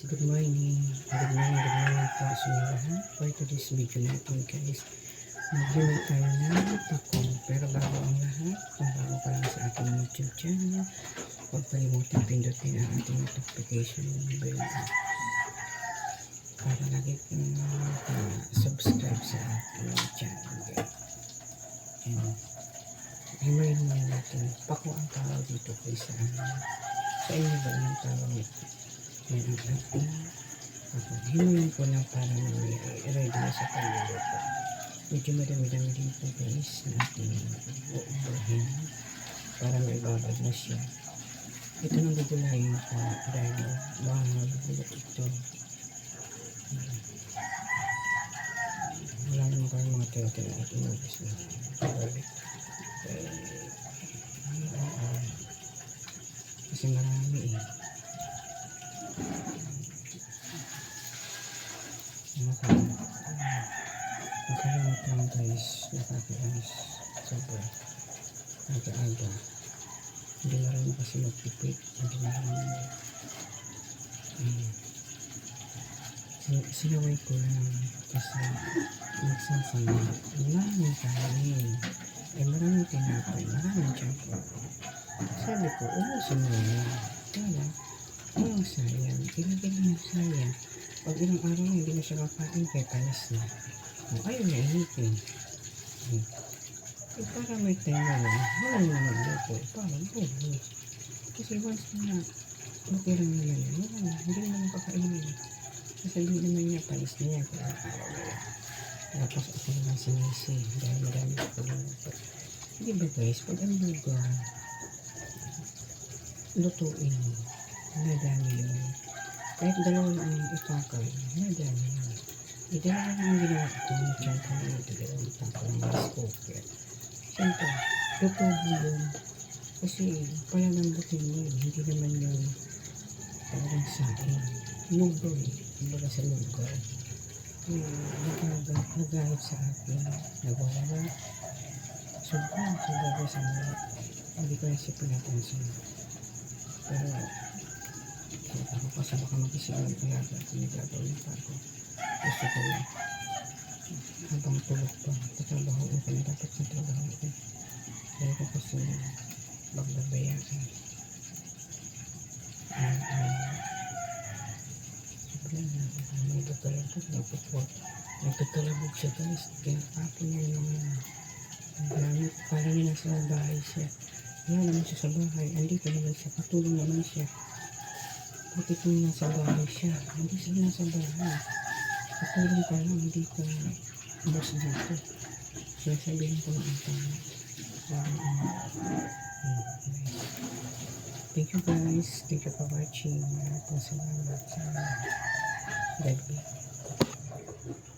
Good morning. Good morning po sa inyo lahat. For today's video natin guys, mag-review tayo ng tako. Pero bago ang lahat, kung bago pa lang sa ating YouTube channel, huwag kalimutan pindutin ang ating notification bell para lagi kang subscribe sa ating channel guys. And himayin muna natin, pako ang tawag dito guys sa inyo ba ang tawag nito? Yan ang ating hinulan ko na para ready na sa pagluluto. Medyo madami-dami din po guys na ating uumbahin para may babad na siya. Ito nang gugulayin ko dahil mahal-bulok ito. Wala naman kayong mga tira-tira at inubos na balik. Kasi marami eh. Nakalimot lang guys, nakakainis sobra aga-aga. Hindi na rin kasi magpipit, hindi na rin sinaway ko lang kasi nagsasama maraming kanin maraming tinapay, maraming tiyampo. Sabi ko, ubusin mo yan kaya walang sayang, ilagay mo sayang. Pag ilang araw na hindi na siya kakain kaya panis na. Ayaw na initin. Para may time na wala na magluto. Parang buhay. Kasi once na okay lang naman yan, wala na. Hindi naman kakainin. Sasabihin naman niya, panis na yan. Kaya araw na yan. Tapos ako naman sinisi. Dahil marami ko luto. Hindi ba guys, pag ang lugaw, lutuin mo. Nadami yun. Kahit dalawa lang ang itakal, nadami yun. Dalawa lang ang ginawa ito. Nag-champo na ito. Dalawang itakal ng rice cooker. Siyempre, tutubo yun. Kasi palalambutin mo yun. Hindi naman yung parang saing. Lugaw eh. Kumbaga sa lugaw. Nagahit sa akin. Nagwawala. Sobrang sobrang sa mga. Hindi ko kasi pinapansin. Pero ako kasi baka mag-isipan kaya ako nagagawin pa ako. Gusto ko lang habang tulog pa tatrabaho ko na dapat sa trabaho ko dahil ko kasi magbabayaan sobrang nagtatalabog siya guys kinakapon niya yung mga gamit parang niya nasa bahay siya wala naman siya sa bahay andito naman siya patulong naman siya bakit kung nasa bahay siya hindi siya nasa bahay patulong ka lang hindi ka boss dito sinasabihin ko lang ang tama thank you guys, thank you for watching. Maraming salamat sa God bless.